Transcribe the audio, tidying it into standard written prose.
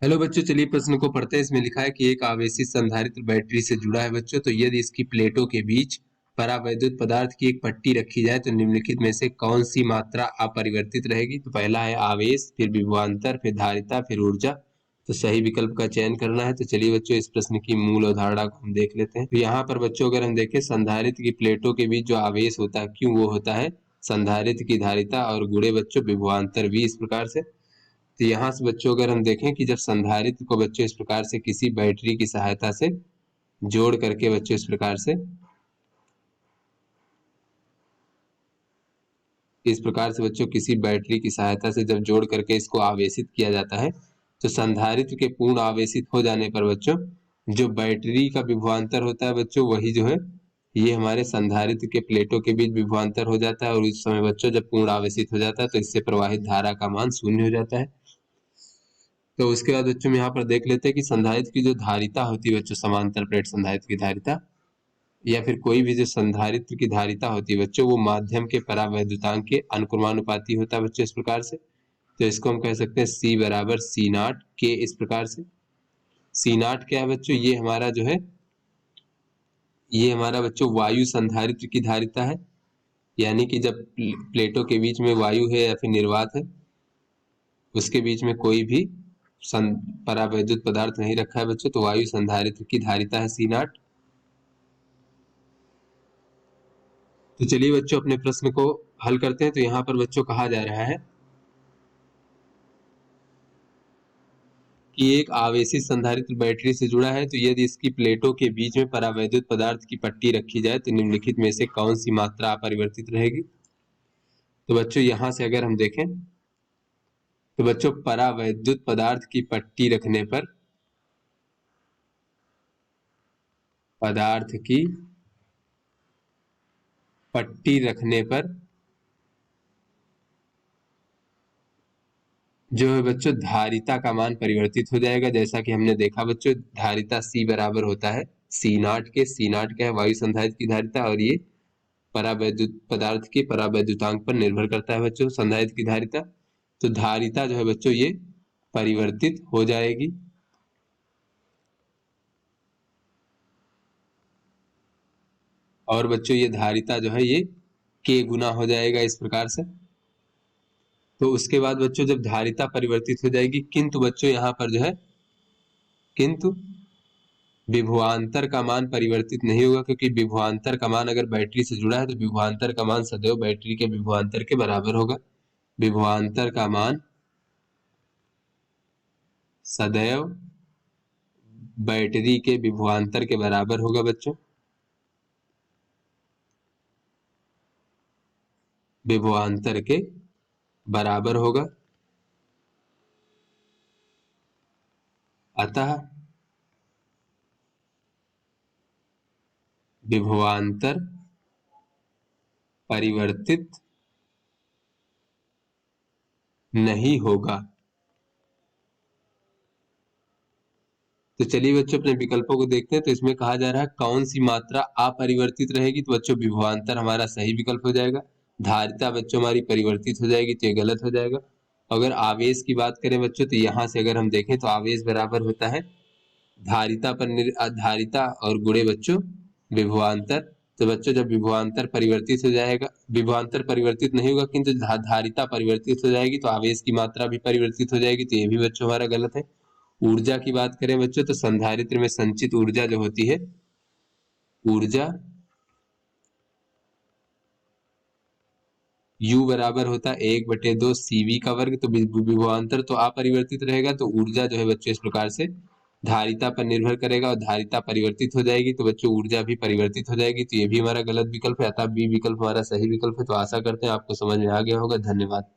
Hello बच्चों, चलिए प्रश्न को पढ़ते हैं। इसमें लिखा है कि एक आवेशित संधारित्र बैटरी से जुड़ा है बच्चों। तो यदि इसकी प्लेटों के बीच परावैद्युत पदार्थ की एक पट्टी रखी जाए तो निम्नलिखित में से कौन सी मात्रा अपरिवर्तित रहेगी। तो पहला है आवेश, फिर विभवांतर, फिर धारिता, फिर ऊर्जा। तो सही विकल्प का चयन करना है। तो चलिए बच्चों, इस प्रश्न की मूल अवधारणा को हम देख लेते हैं। तो यहाँ पर बच्चों अगर हम देखें, संधारित्र की प्लेटों के बीच जो आवेश होता है, क्यों वो होता है संधारित्र की धारिता और गुणे बच्चों विभवांतर भी। इस प्रकार से तो यहाँ से बच्चों अगर हम देखें कि जब संधारित्र को बच्चों इस प्रकार से किसी बैटरी की सहायता से जोड़ करके बच्चों इस प्रकार से बच्चों किसी बैटरी की सहायता से जब जोड़ करके इसको आवेशित किया जाता है, तो संधारित्र के पूर्ण आवेशित हो जाने पर बच्चों जो बैटरी का विभवांतर होता है बच्चों, वही जो है ये हमारे संधारित्र के प्लेटों के बीच विभवांतर हो जाता है। और इस समय बच्चों जब पूर्ण आवेशित हो जाता है तो इससे प्रवाहित धारा का मान शून्य हो जाता है। तो उसके बाद बच्चों हम यहाँ पर देख लेते हैं कि संधारित्र की जो धारिता होती है बच्चों, समांतर प्लेट संधारित्र की धारिता या फिर कोई भी जो संधारित्र की धारिता होती है बच्चों, वो माध्यम के परावैद्युतांक के अनुक्रमानुपाती होता है बच्चों। इस प्रकार से तो इसको हम कह सकते हैं C बराबर C नॉट के। इस प्रकार से C नॉट क्या है बच्चों, ये हमारा बच्चों वायु संधारित्र की धारिता है। यानी कि जब प्लेटों के बीच में वायु है या फिर निर्वात है, उसके बीच में कोई भी परावैद्युत पदार्थ नहीं रखा है बच्चों, तो वायु संधारित्र की धारिता है C नॉट। तो चलिए बच्चों अपने प्रश्न को हल करते हैं। तो यहाँ पर बच्चों कहा जा रहा है कि एक आवेशित संधारित्र बैटरी से जुड़ा है, तो यदि इसकी प्लेटों के बीच में परावैद्युत पदार्थ की पट्टी रखी जाए तो निम्नलिखित में से कौन सी मात्रा अपरिवर्तित रहेगी। तो बच्चों यहाँ से अगर हम देखें तो बच्चों परावैद्युत पदार्थ की पट्टी रखने पर पदार्थ की पट्टी रखने पर जो है बच्चों धारिता का मान परिवर्तित हो जाएगा। जैसा कि हमने देखा बच्चों, धारिता C बराबर होता है C नॉट के। C नॉट क्या है, वायु संधारित्र की धारिता, और ये परावैद्युत पदार्थ के परावैद्युतांक पर निर्भर करता है बच्चों संधारित्र की धारिता। तो धारिता जो है बच्चों ये परिवर्तित हो जाएगी। और बच्चों ये धारिता जो है ये K गुना हो जाएगा इस प्रकार से। तो उसके बाद बच्चों जब धारिता परिवर्तित हो जाएगी, किंतु बच्चों यहाँ पर जो है किंतु विभवांतर का मान परिवर्तित नहीं होगा, क्योंकि विभवांतर का मान अगर बैटरी से जुड़ा है तो विभवांतर का मान सदैव बैटरी के विभवांतर के बराबर होगा। विभवांतर का मान सदैव बैटरी के विभवांतर के बराबर होगा बच्चों। विभवांतर के बराबर होगा। अतः विभवांतर परिवर्तित नहीं होगा। तो चलिए बच्चों अपने विकल्पों को देखते हैं। तो इसमें कहा जा रहा है कौन सी मात्रा अपरिवर्तित रहेगी। तो बच्चों विभवांतर हमारा सही विकल्प हो जाएगा। धारिता बच्चों हमारी परिवर्तित हो जाएगी, तो ये गलत हो जाएगा। अगर आवेश की बात करें बच्चों, तो यहाँ से अगर हम देखें तो आवेश बराबर होता है धारिता और गुणे बच्चों विभवांतर। तो बच्चों जब विभवांतर परिवर्तित हो जाएगा, विभवांतर परिवर्तित नहीं होगा किंतु धारिता परिवर्तित हो जाएगी, तो आवेश की मात्रा भी परिवर्तित हो जाएगी। तो ये भी बच्चों हमारा गलत है। ऊर्जा की बात करें बच्चों, तो संधारित्र में संचित ऊर्जा जो होती है, ऊर्जा U बराबर होता है 1/2 CV का वर्ग। तो विभवांतर तो अपरिवर्तित रहेगा, तो ऊर्जा जो है बच्चों इस प्रकार से धारिता पर निर्भर करेगा और धारिता परिवर्तित हो जाएगी, तो बच्चों ऊर्जा भी परिवर्तित हो जाएगी। तो ये भी हमारा गलत विकल्प है, अतः B विकल्प हमारा सही विकल्प है। तो आशा करते हैं आपको समझ में आ गया होगा। धन्यवाद।